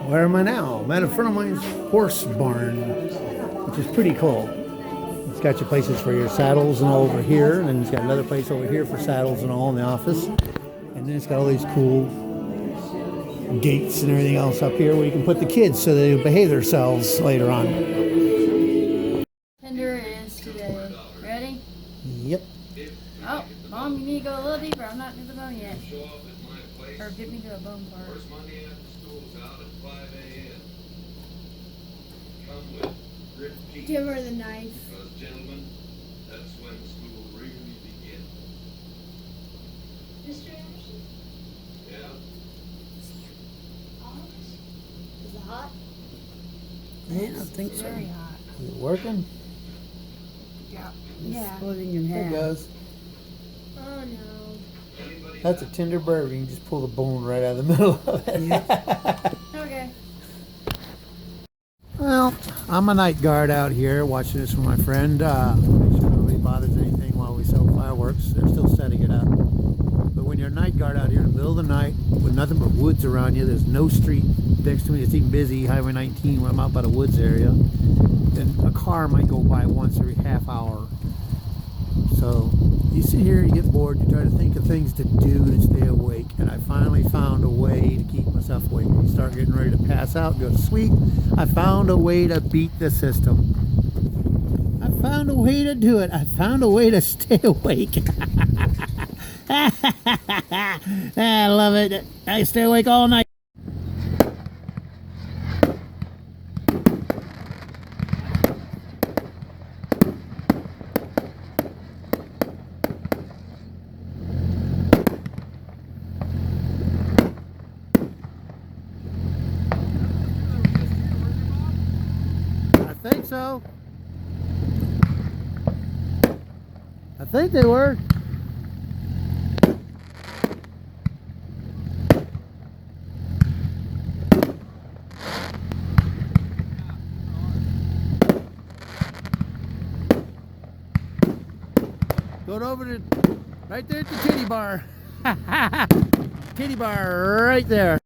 Where am I now? I'm at a friend of mine's horse barn, which is pretty cool. It's got your places for your saddles and all over here, and then it's got another place over here for saddles and all in the office. And then it's got all these cool gates and everything else up here where you can put the kids so they behave themselves later on. Tender is today. Ready? Yep. Oh, Mom, you need to go a little deeper. I'm not to the bone yet. Or get me to a bone part. First Monday after school's out at 5 a.m. Come with grit teeth. Give her the knife. Because, gentlemen, that's when school really begins. Mr. Anderson? Yeah? Is it hot? Yeah, I think so. Very hot. Is it working? Yeah. Splitting in There it half. goes. Oh no. That's a tender bird. You can just pull the bone right out of the middle of it. Okay. Well, I'm a night guard out here watching this for my friend. Make sure nobody bothers anything while we sell fireworks. They're still setting it up. But when you're a night guard out here in the middle of the night with nothing but woods around you, there's no street next to me that's even busy, Highway 19 when I'm out by the woods area, then a car might go by once every half hour. So you sit here, you get bored, you try to think of things to do to stay awake, and I finally found a way to keep myself awake. When you start getting ready to pass out, go to sleep, I found a way to beat the system. I found a way to do it. I found a way to stay awake. I love it. I stay awake all night. I think so. I think they were. Going over to right there at the titty bar. Titty bar right there.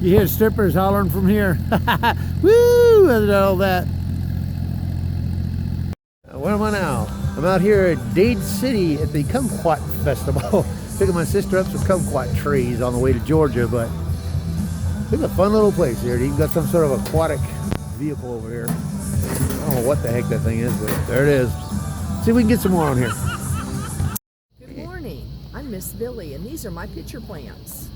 You hear strippers hollering from here. Woo! And all that. Where am I now? I'm out here at Dade City at the Kumguat Festival. Picking my sister up some kumquat trees on the way to Georgia, but it's a fun little place here. You've got some sort of aquatic vehicle over here. I don't know what the heck that thing is, but there it is. See if we can get some more on here. Good morning. I'm Miss Billy, and these are my pitcher plants.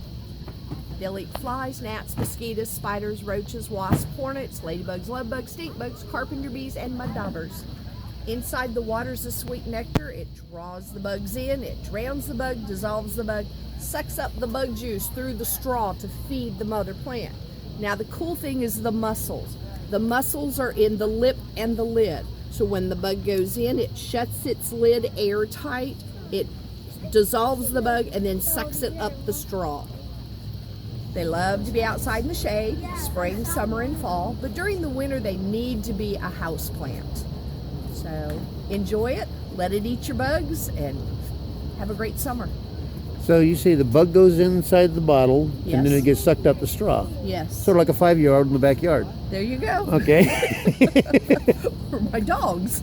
They'll eat flies, gnats, mosquitoes, spiders, roaches, wasps, hornets, ladybugs, lovebugs, stinkbugs, carpenter bees, and mud daubers. Inside the water's a sweet nectar. It draws the bugs in, it drowns the bug, dissolves the bug, sucks up the bug juice through the straw to feed the mother plant. Now the cool thing is the mussels. The mussels are in the lip and the lid. So when the bug goes in, it shuts its lid airtight, it dissolves the bug, and then sucks it up the straw. They love to be outside in the shade, spring, summer, and fall, but during the winter they need to be a house plant. So enjoy it, let it eat your bugs, and have a great summer. So you say the bug goes inside the bottle, Yes. and then it gets sucked up the straw. Yes. Sort of like a 5-year-old in the backyard. There you go. Okay. For my dogs.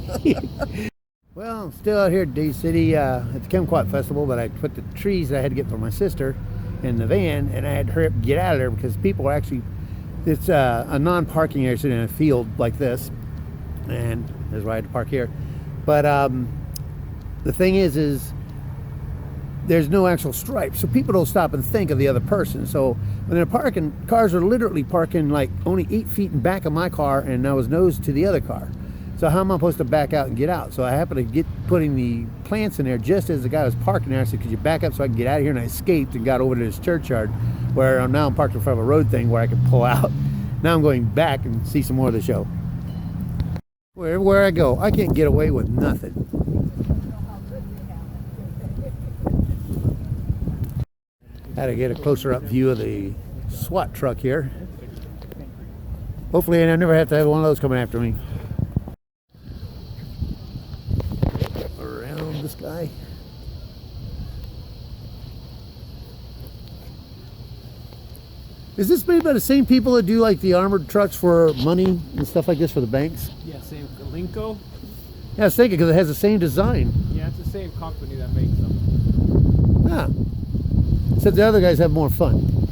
Well, I'm still out here at Dade City at the Kumguat Festival, but I put the trees that I had to get for my sister in the van, and I had to hurry up and get out of there because people are actually, it's a non-parking area sitting in a field like this, and that's why I had to park here. But the thing is there's no actual stripe, so people don't stop and think of the other person. So when they're parking, cars are literally parking like only 8 feet in back of my car, and I was nose to the other car. So how am I supposed to back out and get out? So I happened to get putting the plants in there just as the guy was parking there. I said, could you back up so I can get out of here? And I escaped and got over to this churchyard where now I'm parked in front of a road thing where I can pull out. Now I'm going back and see some more of the show. Wherever I go, I can't get away with nothing. Had to get a closer up view of the SWAT truck here. Hopefully I never have to have one of those coming after me. Around this guy. Is this made by the same people that do like the armored trucks for money and stuff like this for the banks? Yeah, same Linko. Yeah, I was thinking because it has the same design. Yeah, it's the same company that makes them. Yeah. Except the other guys have more fun.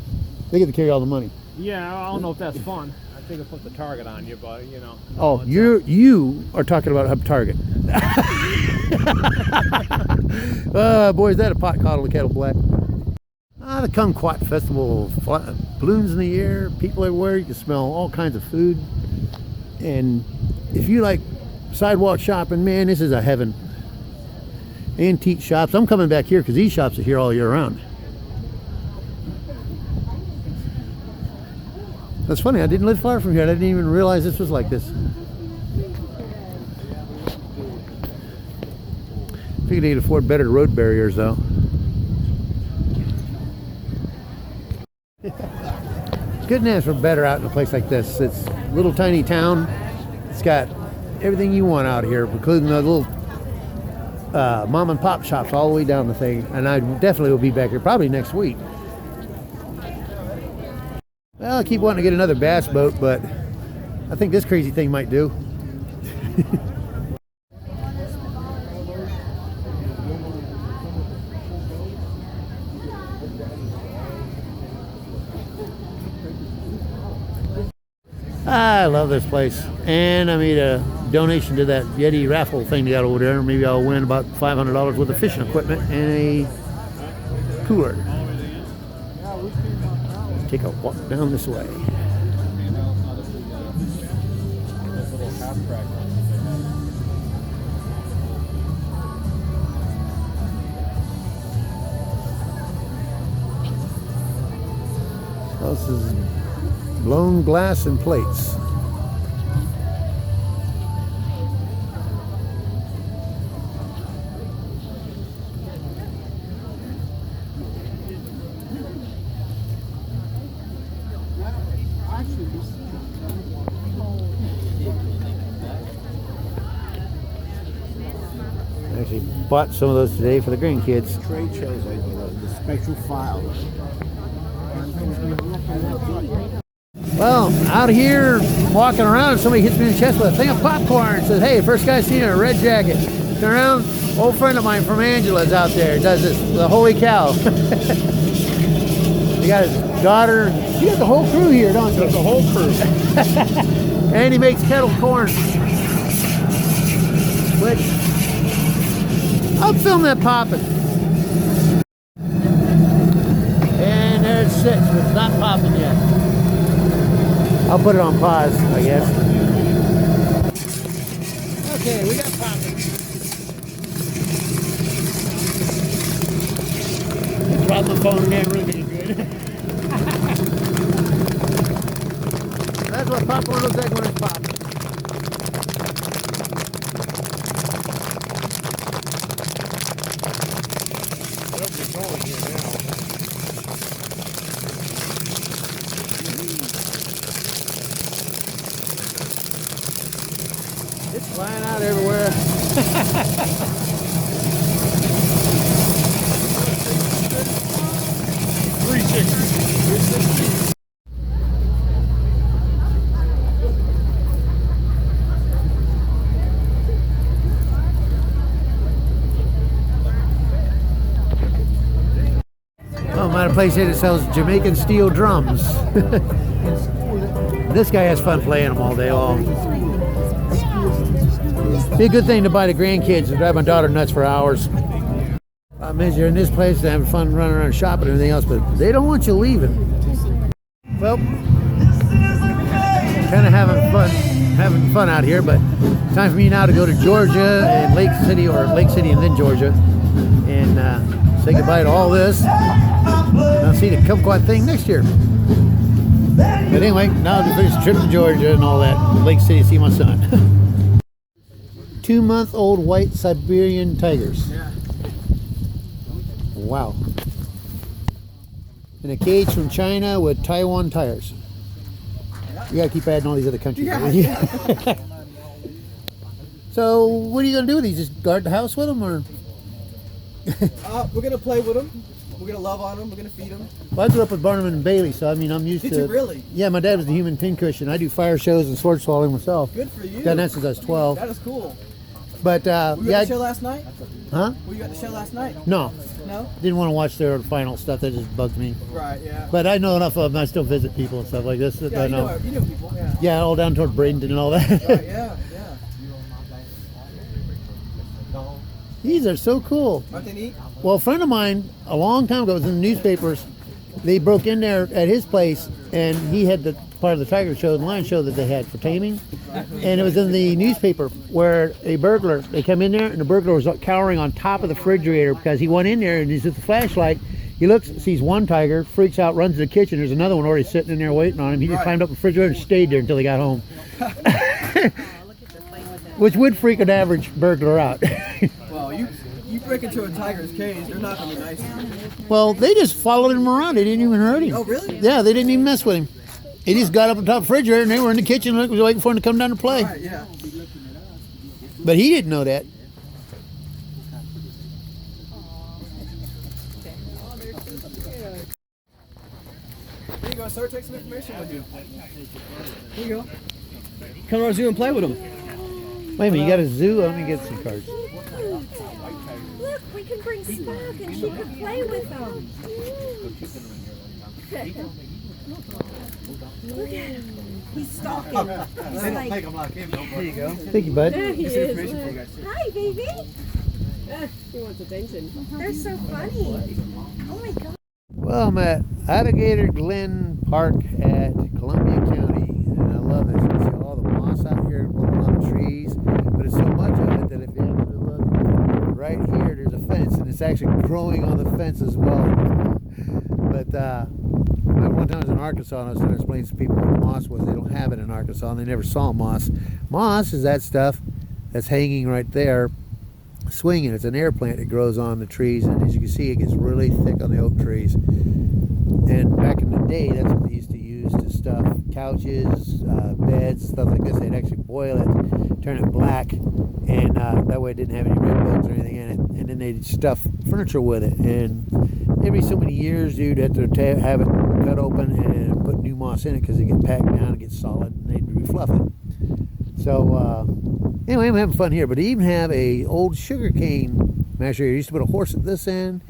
They get to carry all the money. Yeah, I don't know if that's fun. I think it puts a target on you, but you know. Oh, you are talking about Hub Target. Boy, is that a pot caught on the kettle black. The Kumguat Festival balloons in the air, people everywhere. You can smell all kinds of food. And if you like sidewalk shopping, man, this is a heaven. Antique shops. I'm coming back here because these shops are here all year round. That's funny, I didn't live far from here. I didn't even realize this was like this. Figured they'd afford better road barriers though. Couldn't ask for better out in a place like this. It's a little tiny town. It's got everything you want out here, including the little mom and pop shops all the way down the thing. And I definitely will be back here probably next week. Well, I keep wanting to get another bass boat, but I think this crazy thing might do. I love this place, and I made a donation to that Yeti raffle thing they got over there. Maybe I'll win about $500 worth of fishing equipment and a cooler. Take a walk down this way. This is blown glass and plates. I actually bought some of those today for the grandkids. Trade shows, the special file. Well, out here walking around, somebody hits me in the chest with a thing of popcorn and says, "Hey, first guy seen a red jacket." Turn around, old friend of mine from Angela's out there, does this, the holy cow. He got his daughter, you got the whole crew here, don't you? The whole crew. And he makes kettle corn. Which, I'll film that popping. And there's 6, but it's not popping yet. I'll put it on pause, I guess. Okay, we got popping. Drop the phone and really good. That's what popcorn looks like when it's popping. It's flying out everywhere. Oh, I'm at a place here that sells Jamaican steel drums. This guy has fun playing them all day long. Be a good thing to buy the grandkids and drive my daughter nuts for hours. Problem is, you're in this place and having fun running around shopping and everything else, but they don't want you leaving. Well, kind of having fun out here, but time for me now to go to Georgia and Lake City, or Lake City and then Georgia, and say goodbye to all this. And I'll see the Kumguat thing next year. But anyway, now to finish the trip to Georgia and all that, Lake City to see my son. 2-month-old white Siberian tigers. Yeah. Wow. And a cage from China with Taiwan tires. You gotta keep adding all these other countries. Yeah. So, what are you gonna do with these? Just guard the house with them, or? We're gonna play with them. We're gonna love on them. We're gonna feed them. Well, I grew up with Barnum and Bailey, so I mean, I'm used Did to. you really? Yeah, my dad was the human pincushion. I do fire shows and sword swallowing myself. Good for you. Done that since I was 12. That is cool. But Were you yeah, at the show last night? huh? Were you at the show last night? No, No? didn't want to watch their final stuff. That just bugged me. Right, yeah. But I know enough of them. I still visit people and stuff like this. That Yeah, I you know. know people, yeah. Yeah, all down toward Bradenton and all that. Right, yeah, yeah. These are so cool. Aren't they neat? Well, a friend of mine, a long time ago, it was in the newspapers. They broke in there at his place, and he had the part of the tiger show, the lion show that they had for taming. And it was in the newspaper where a burglar, they come in there, and the burglar was cowering on top of the refrigerator because he went in there and he's with the flashlight. He looks, sees one tiger, freaks out, runs to the kitchen. There's another one already sitting in there waiting on him. He just climbed up the refrigerator and stayed there until he got home. Which would freak an average burglar out. Well, you break into a tiger's cage, they're not gonna be nice to you. Well, they just followed him around. They didn't even hurt him. Oh, really? Yeah, they didn't even mess with him. He just got up on top of the refrigerator, and they were in the kitchen waiting for him to come down to play. Right, yeah. But he didn't know that. Here you go, sir. Take some information with you. Here you go. Come to our zoo and play with them. Wait a minute, you got a zoo? Let me get some cards. Look, we can bring Spock and she can play with them. Look at him. He's stalking. He's like, Here you go. Thank you, bud. there he Get some is. information for you guys. Hi, baby. He wants attention. They're so funny. Oh my God. Well, I'm at Alligator Glen Park at Columbia County, and I love this. You can see all the moss out here growing on the trees, but it's so much of it that if you happen to look right here, there's a fence, and it's actually growing on the fence as well. But I remember one time I was in Arkansas, and I was trying to explain to people what moss was. They don't have it in Arkansas, and they never saw moss. Moss is that stuff that's hanging right there, swinging. It's an air plant that grows on the trees, and as you can see, it gets really thick on the oak trees. And back in the day, that's what they used to use to stuff couches, beds, stuff like this. They'd actually boil it, turn it black, and that way it didn't have any red bugs or anything in it. And then they'd stuff furniture with it. And every so many years, you'd have to have it cut open and put new moss in it because it get packed down and get solid, and they'd refluff it. So anyway, I'm having fun here. But they even have a old sugarcane masher here. They used to put a horse at this end,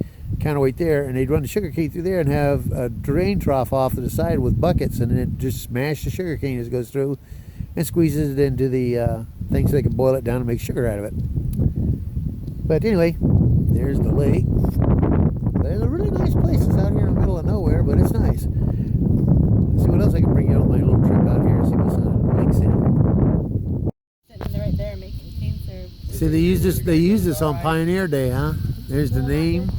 counterweight there, and they'd run the sugarcane through there and have a drain trough off to the side with buckets, and then it just smash the sugarcane as it goes through and squeezes it into the thing so they can boil it down and make sugar out of it. But anyway, there's the lake. There's a really nice place. It's out here in the middle of nowhere, but it's nice. Let's see what else I can bring you on my little trip out here. See what's on Lake City. Sitting right there making cane syrup. See, they used this on Pioneer Day, huh? There's the name.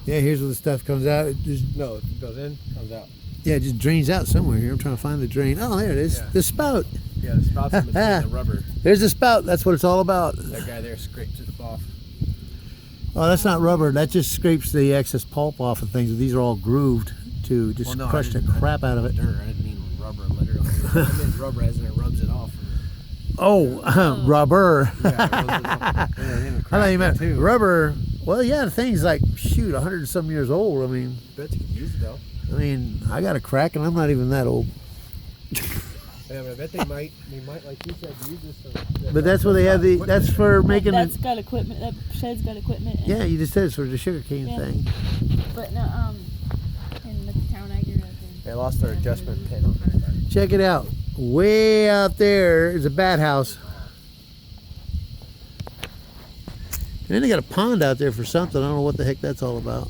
Yeah, here's where the stuff comes out. It just, No, it goes in, comes out. yeah, it just drains out somewhere here. I'm trying to find the drain. Oh, there it is. Yeah. The spout. Yeah, the spout's in between the rubber. There's the spout. That's what it's all about. That guy there scrapes it off. Oh, that's not rubber. That just scrapes the excess pulp off of things. These are all grooved to just crush the crap out of it. I didn't mean rubber, literally. I meant rubber as in it rubs it off. Oh, rubber. Yeah, I thought you meant rubber. Well, yeah, the thing's like, shoot, 100 and some years old. I mean, Bet you could use it though. I mean, I got a crack and I'm not even that old. Yeah, but I bet they might, like you said, use this. But that's where they have the, that's for making That's the, got equipment. That shed's got equipment. And, yeah, you just said it's for the sugarcane Yeah. thing. But no, in the town I grew up in. They lost their adjustment pin on that. Check it out. Way out there is a bat house. And then they got a pond out there for something. I don't know what the heck that's all about.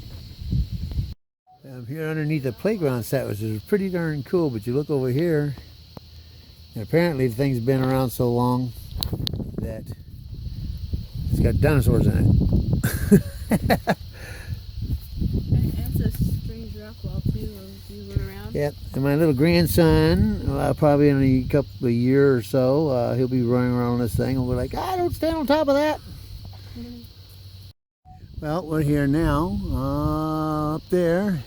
I'm here underneath the playground set, which is pretty darn cool. But you look over here, and apparently the thing's been around so long that it's got dinosaurs in it. It's a strange rock wall too. You went around. Yep, and my little grandson, probably in a couple of years or so, he'll be running around on this thing and we're like, don't stand on top of that. Well, we're here now. Up there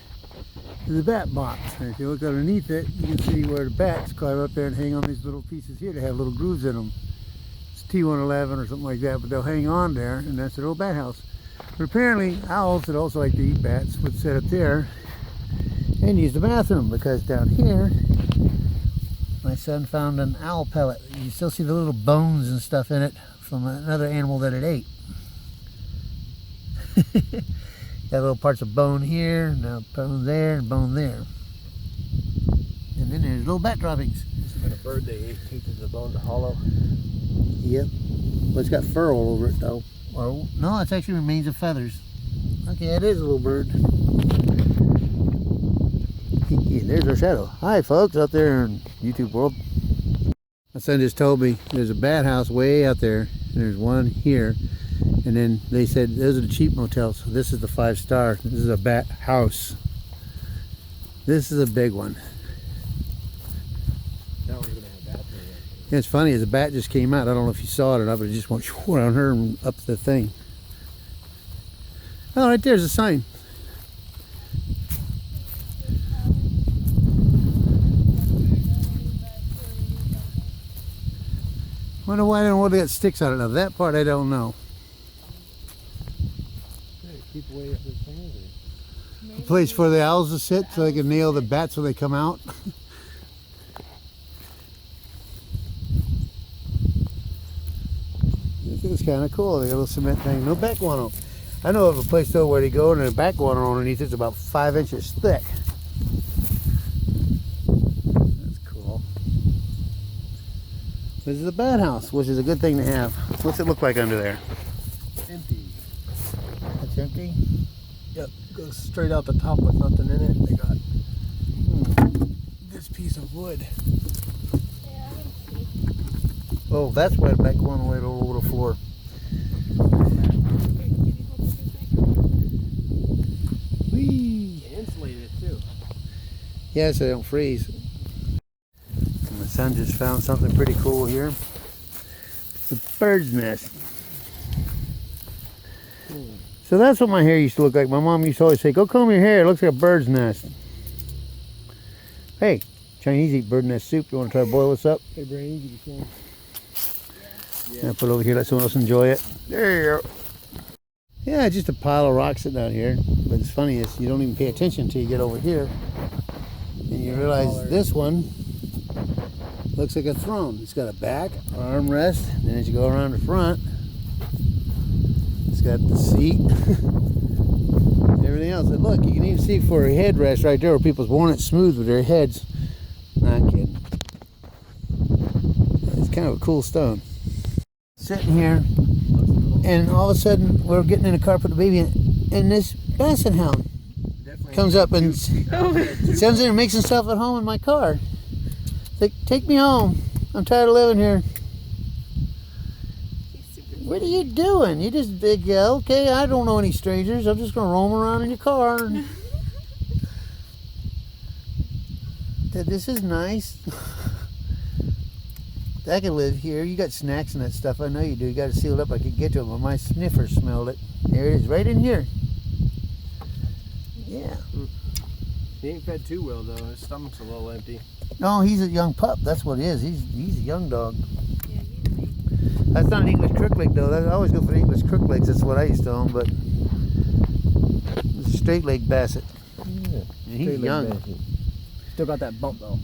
is the bat box. And if you look underneath it, you can see where the bats climb up there and hang on these little pieces here. They have little grooves in them. It's T111 or something like that, but they'll hang on there, and that's their little bat house. But apparently, owls that also like to eat bats would sit up there and use the bathroom, because down here, my son found an owl pellet. You still see the little bones and stuff in it from another animal that it ate. Got little parts of bone here, now bone there, and bone there. And then there's little bat droppings. This has been a bird they ate too, because the bones are hollow. Yep. Well, it's got fur all over it though. Or, no, it's actually remains of feathers. Okay, it is a little bird. There's our shadow. Hi folks out there in YouTube world. My son just told me there's a bat house way out there, and there's one here. And then they said those are the cheap motels. So this is the 5-star. This is a bat house. This is a big one. That one's gonna have bats in it. Yeah, it's funny, as a bat just came out. I don't know if you saw it or not, but it just went around her and up the thing. Oh, right there's a sign. Wonder why they don't want to get sticks on it. Now that part I don't know. Keep away from the thing. A place for the owls to sit so they can nail the bats when they come out. This is kind of cool. They got a little cement thing. No bat guano. I know of a place though where they go and the bat guano underneath it's about 5 inches thick. That's cool. This is a bat house, which is a good thing to have. What's it look like under there? Empty. It's empty. Yep, goes straight out the top with nothing in it. They got this piece of wood. Oh, that's why the bat guano went all over the floor. Whee! Insulated too. Yeah, so they don't freeze. And my son just found something pretty cool here. It's a bird's nest. So that's what my hair used to look like. My mom used to always say, go comb your hair, it looks like a bird's nest. Hey, Chinese eat bird nest soup. You want to try to boil this up? Hey, Brandon, you can. Yeah, put it over here, let someone else enjoy it. There you go. Yeah, just a pile of rocks sitting out here. But it's funny is you don't even pay attention until you get over here. And you realize this one looks like a throne. It's got a back, an armrest, and then as you go around the front, it's got the seat, everything else. And look, you can even see for a headrest right there where people's worn it smooth with their heads. Nah, I'm kidding. It's kind of a cool stone. Sitting here, and all of a sudden we're getting in a car, put the baby in, and this basset hound comes up and comes in and makes himself at home in my car. It's like, take me home. I'm tired of living here. What are you doing? You just big, okay, I don't know any strangers. I'm just going to roam around in your car. This is nice. I can live here. You got snacks and that stuff. I know you do. You got to seal it up. I could get to it, but my sniffer smelled it. There it is, right in here. Yeah. He ain't fed too well though. His stomach's a little empty. No, he's a young pup. That's what he is. He's a young dog. That's not an English crook leg though. I always go for the English crook legs. That's what I used to own, but it's a straight leg basset. Yeah. And he's young. Basset. Still got that bump though.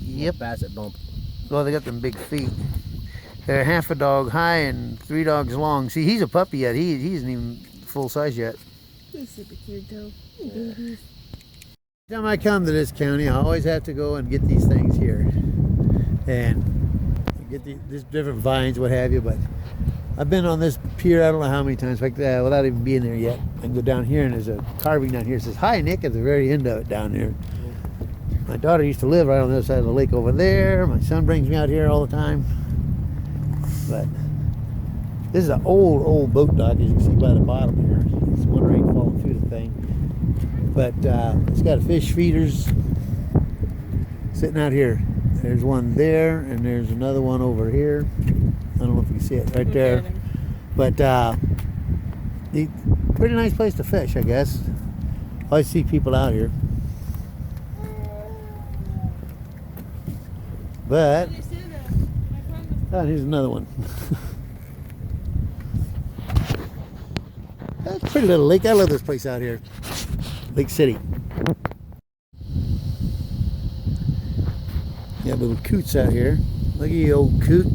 Yep. Basset bump. Well, they got them big feet. They're half a dog high and 3 dogs long. See, he's a puppy yet. He isn't even full size yet. He's super cute though. Babies. Every time I come to this county, I always have to go and get these things here. And get these different vines, what have you. But I've been on this pier, I don't know how many times. In fact, without even being there yet. I can go down here and there's a carving down here. It says, "Hi, Nick," at the very end of it down there. My daughter used to live right on the other side of the lake over there. My son brings me out here all the time. But this is an old boat dock, as you can see by the bottom here. It's one rain falling through the thing. But it's got fish feeders sitting out here. There's one there, and there's another one over here. I don't know if you can see it right there. But Pretty nice place to fish, I guess. I see people out here. But, oh, here's another one. That's a pretty little lake. I love this place out here. Lake City. Yeah, little coots out here. Look at you, old coot.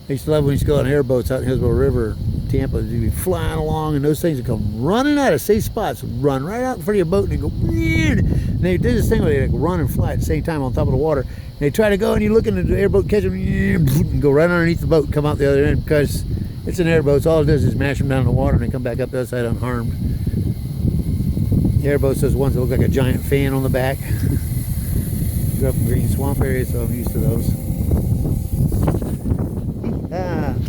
I used to love when we used to go on airboats out in Hillsborough River, Tampa. You'd be flying along, and those things would come running out of safe spots, run right out in front of your boat, and they go weird. And they did this thing where they like run and fly at the same time on top of the water. And they try to go, and you look into the airboat, catch them, and go right underneath the boat, and come out the other end because it's an airboat. So all it does is mash them down in the water, and they come back up the other side unharmed. The airboats, those ones that look like a giant fan on the back. Grew up in green swamp area, so I'm used to those.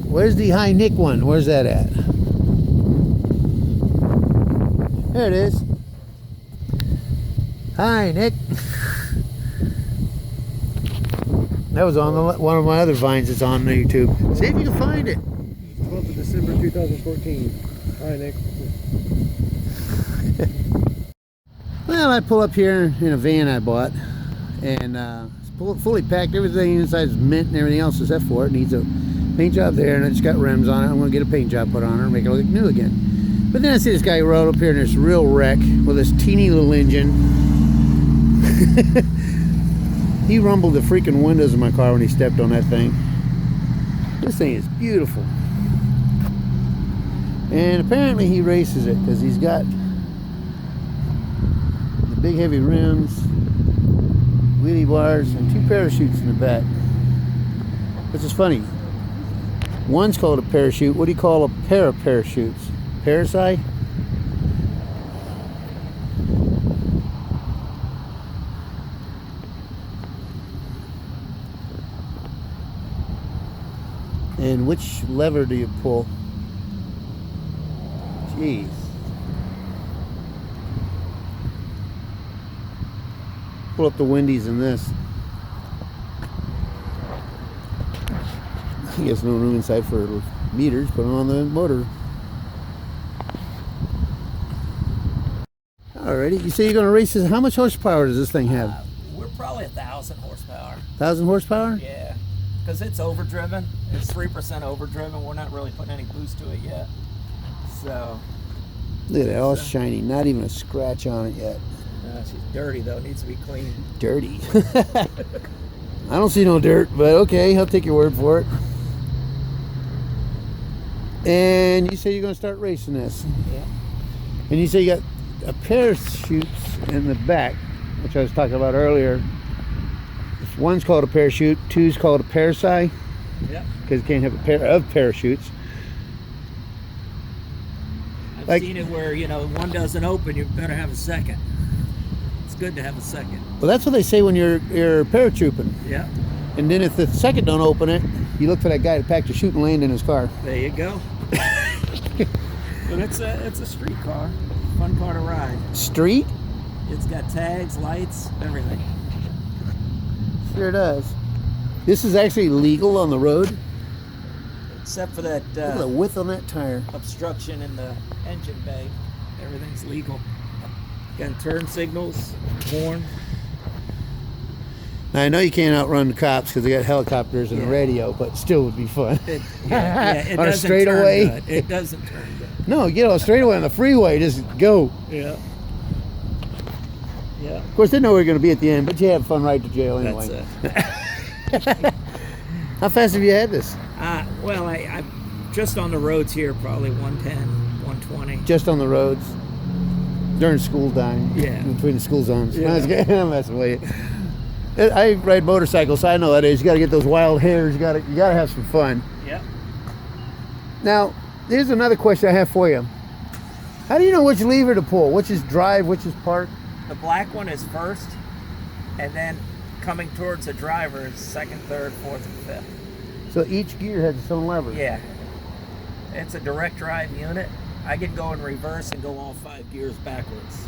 Where's the High Nick one? Where's that at? There it is. Hi, Nick. That was on one of my other vines that's on YouTube. See if you can find it. 12th of December 2014. All right, Nick. Well, I pull up here in a van I bought, and it's fully packed. Everything inside is mint and everything else except for it. Needs a paint job there, and it's got rims on it. I'm going to get a paint job put on it and make it look new again. But then I see this guy roll up here in this real wreck with this teeny little engine. He rumbled the freaking windows of my car when he stepped on that thing. This thing is beautiful. And apparently he races it because he's got the big heavy rims, wheelie bars, and 2 parachutes in the back. Which is funny. One's called a parachute. What do you call a pair of parachutes? Parasite? And which lever do you pull? Jeez. Pull up the windies in this. I guess no room inside for meters. Put them on the motor. Alrighty. You say you're going to race this. How much horsepower does this thing have? We're probably 1,000 horsepower. 1,000 horsepower? Yeah, because it's overdriven. It's 3% overdriven. We're not really putting any boost to it yet. So. Look at that, all shiny. Not even a scratch on it yet. She's dirty though. Needs to be clean. Dirty. I don't see no dirt, but okay, I'll take your word for it. And you say you're going to start racing this. Yeah. And you say you got a parachute in the back, which I was talking about earlier. One's called a parachute, two's called a parasite. Yeah. Because you can't have a pair of parachutes. I've seen it where, you know, one doesn't open, you better have a second. It's good to have a second. Well, that's what they say when you're paratrooping. Yeah. And then if the second don't open it, you look for that guy that packed your chute and land in his car. There you go. But it's a street car. Fun car to ride. Street? It's got tags, lights, everything. Sure does. This is actually legal on the road? Except for that Look at the width on that tire. obstruction in the engine bay. Everything's legal. Got turn signals, horn. Now, I know you can't outrun the cops because they got helicopters and a radio, but still would be fun. It On a doesn't straightaway? turn good. It doesn't turn good. No, get on a straightaway on the freeway, just go. Yeah. Yeah. Of course, they know we're going to be at the end, but you have fun ride to jail anyway. That's it. How fast have you had this? Well, I'm just on the roads here, probably 110, 120. Just on the roads during school time. Yeah. Between the school zones. Yeah. No, I'm messing with you. I ride motorcycles, so I know that is. You got to get those wild hairs. You got to have some fun. Yep. Now, here's another question I have for you. How do you know which lever to pull? Which is drive, which is park? The black one is first, and then coming towards the driver is second, third, fourth, and fifth. So each gear has its own lever. Yeah. It's a direct drive unit. I can go in reverse and go all 5 gears backwards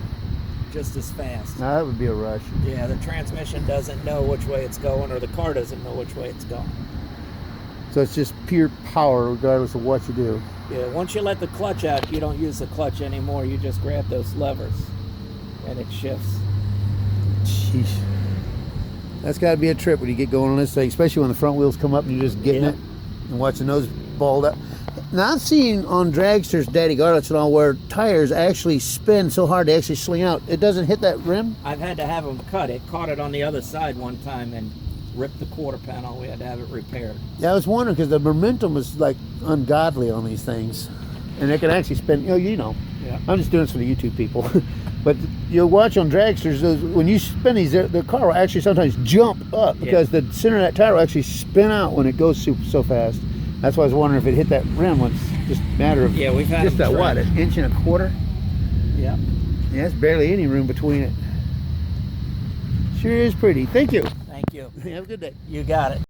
just as fast. Now that would be a rush. Yeah, the transmission doesn't know which way it's going, or the car doesn't know which way it's going. So it's just pure power regardless of what you do. Yeah, once you let the clutch out, you don't use the clutch anymore. You just grab those levers and it shifts. Sheesh. That's got to be a trip when you get going on this thing, especially when the front wheels come up and you're just getting Yeah. it and watching those balled up. Now I've seen on dragsters, Daddy Garlets and all, where tires actually spin so hard they actually sling out. It doesn't hit that rim? I've had to have them cut it. Caught it on the other side one time and ripped the quarter panel. We had to have it repaired. Yeah, I was wondering because the momentum is like ungodly on these things. And they can actually spin, you know. Yeah. I'm just doing this for the YouTube people. But you'll watch on dragsters, when you spin these, the car will actually sometimes jump up because the center of that tire will actually spin out when it goes so fast. That's why I was wondering if it hit that rim when it's just a matter of Yeah, we've had just them that, what, tried. an inch and a quarter? Yeah. Yeah, it's barely any room between it. Sure is pretty. Thank you. Thank you. Have a good day. You got it.